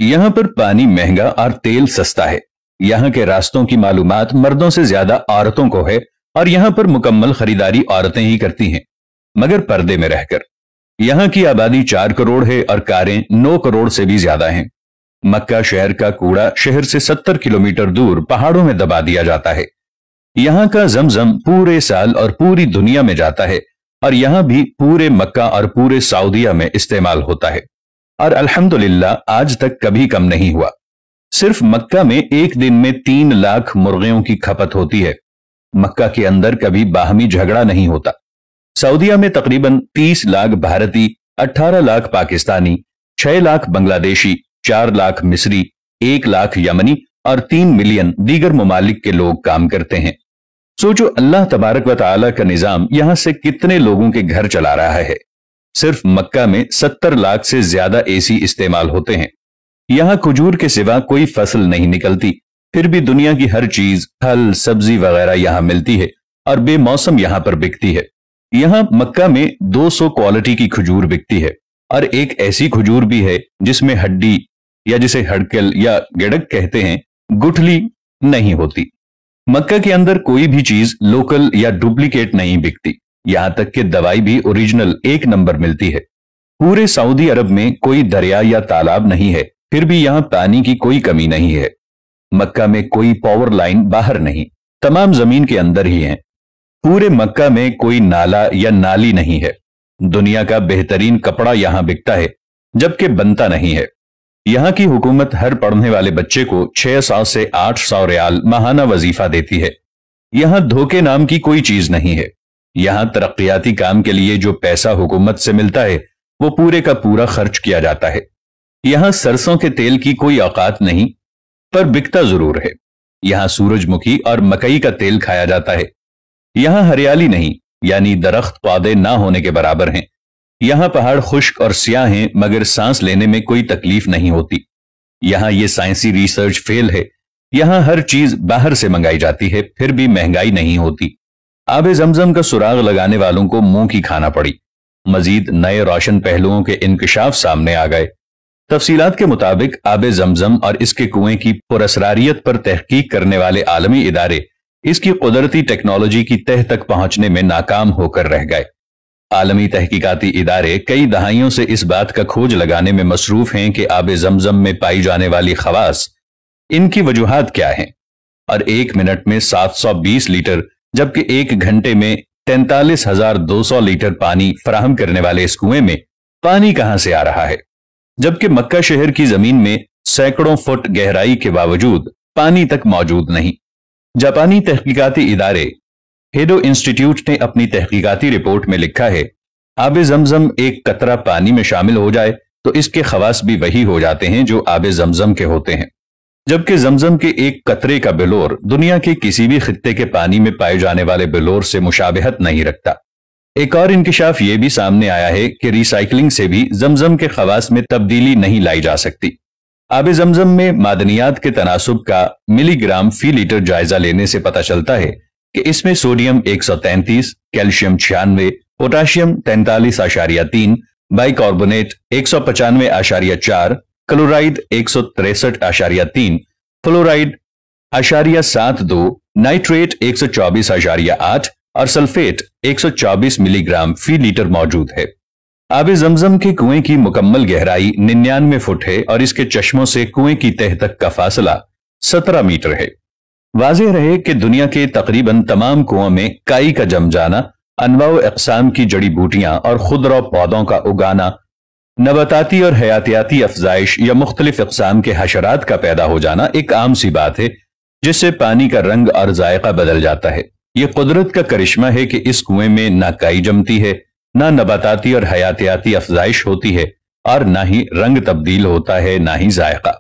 यहाँ पर पानी महंगा और तेल सस्ता है। यहाँ के रास्तों की मालूमात मर्दों से ज्यादा औरतों को है और यहाँ पर मुकम्मल खरीदारी औरतें ही करती हैं, मगर पर्दे में रहकर। यहाँ की आबादी 4 करोड़ है और कारें 9 करोड़ से भी ज्यादा हैं। मक्का शहर का कूड़ा शहर से 70 किलोमीटर दूर पहाड़ों में दबा दिया जाता है। यहाँ का जमजम पूरे साल और पूरी दुनिया में जाता है और यहाँ भी पूरे मक्का और पूरे सऊदीया में इस्तेमाल होता है और अल्हम्दुलिल्लाह आज तक कभी कम नहीं हुआ। सिर्फ मक्का में एक दिन में 3 लाख मुर्गियों की खपत होती है। मक्का के अंदर कभी बाहमी झगड़ा नहीं होता। सऊदीया में तकरीबन 30 लाख भारतीय, 18 लाख पाकिस्तानी, 6 लाख बांग्लादेशी, 4 लाख मिस्री, 1 लाख यमनी और 3 मिलियन दीगर ममालिक के लोग काम करते हैं। सोचो अल्लाह तबारक व तआला का निजाम यहां से कितने लोगों के घर चला रहा है। सिर्फ मक्का में 70 लाख से ज्यादा एसी इस्तेमाल होते हैं। यहाँ खजूर के सिवा कोई फसल नहीं निकलती, फिर भी दुनिया की हर चीज, फल, सब्जी वगैरह यहाँ मिलती है और बेमौसम यहाँ पर बिकती है। यहाँ मक्का में 200 क्वालिटी की खजूर बिकती है और एक ऐसी खजूर भी है जिसमें हड्डी या जिसे हड़कल या गिड़क कहते हैं, गुठली नहीं होती। मक्का के अंदर कोई भी चीज लोकल या डुप्लीकेट नहीं बिकती, यहां तक कि दवाई भी ओरिजिनल 1 नंबर मिलती है। पूरे सऊदी अरब में कोई दरिया या तालाब नहीं है, फिर भी यहां पानी की कोई कमी नहीं है। मक्का में कोई पावर लाइन बाहर नहीं, तमाम जमीन के अंदर ही है। पूरे मक्का में कोई नाला या नाली नहीं है। दुनिया का बेहतरीन कपड़ा यहां बिकता है, जबकि बनता नहीं है। यहाँ की हुकूमत हर पढ़ने वाले बच्चे को 600 से 800 रियाल माहाना वजीफा देती है। यहाँ धोखे नाम की कोई चीज नहीं है। यहाँ तरक्याती काम के लिए जो पैसा हुकूमत से मिलता है वो पूरे का पूरा खर्च किया जाता है। यहाँ सरसों के तेल की कोई औकात नहीं, पर बिकता जरूर है। यहाँ सूरजमुखी और मकई का तेल खाया जाता है। यहाँ हरियाली नहीं, यानी दरख्त पौधे ना होने के बराबर हैं। यहाँ पहाड़ खुश्क और स्याह हैं, मगर सांस लेने में कोई तकलीफ नहीं होती। यहाँ ये साइंसी रिसर्च फेल है। यहाँ हर चीज बाहर से मंगाई जाती है, फिर भी महंगाई नहीं होती। आबे जमजम का सुराग लगाने वालों को मुंह की खाना पड़ी। मजीद नए रोशन पहलुओं के इंकशाफ सामने आ गए। तफसीलात के मुताबिक आबे जमजम और इसके कुएं की पुरअसरारियत पर तहकीक करने वाले आलमी इदारे इसकी कुदरती टेक्नोलॉजी की तह तक पहुंचने में नाकाम होकर रह गए। आलमी तहकीकाती इदारे कई दहाइयों से इस बात का खोज लगाने में मसरूफ हैं कि आबे जमजम में पाई जाने वाली खवास, इनकी वजूहात क्या हैं, और 1 मिनट में 720 लीटर जबकि 1 घंटे में 43,200 लीटर पानी फराहम करने वाले इस कुएं में पानी कहां से आ रहा है, जबकि मक्का शहर की जमीन में सैकड़ों फुट गहराई के बावजूद पानी तक मौजूद नहीं। जापानी तहकीकाती इदारे हेडो इंस्टीट्यूट ने अपनी तहकीकाती रिपोर्ट में लिखा है, आबे जमजम एक कतरा पानी में शामिल हो जाए तो इसके खवास भी वही हो जाते हैं जो आबे जमजम के होते हैं, जबकि जमजम के एक कतरे का बिलोर दुनिया के किसी भी खित्ते के पानी में पाए जाने वाले बिलोर से मुशाबहत नहीं रखता। एक और इंकिशाफ यह भी सामने आया है कि रिसाइकलिंग से भी जमजम के खवास में तब्दीली नहीं लाई जा सकती। आबे जमजम में मादनियात के तनासुब का मिलीग्राम फी लीटर जायजा लेने से पता चलता है कि इसमें sodium 133, calcium 96, potassium 43.3, bicarbonate 195.4, chloride 163.3, fluoride 0.72, nitrate 124.8 और सल्फेट 124 मिलीग्राम फी लीटर मौजूद है। आबे जमजम के कुएं की मुकम्मल गहराई 99 फुट है और इसके चश्मों से कुएं की तह तक का फासला 17 मीटर है। वाज़ेह रहे कि दुनिया के तकरीबन तमाम कुओं में काई का जम जाना, अनवाउ अक़साम की जड़ी बूटियां और खुदरा पौधों का उगाना, नबाताती और हयातियाती अफजाइश या मुख्तलिफ अक़साम के हशरात का पैदा हो जाना एक आम सी बात है, जिससे पानी का रंग और जायका बदल जाता है। ये कुदरत का करिश्मा है कि इस कुएं में ना काई जमती है, ना नबाताती और हयातियाती अफजाइश होती है और ना ही रंग तब्दील होता है, ना ही जायका।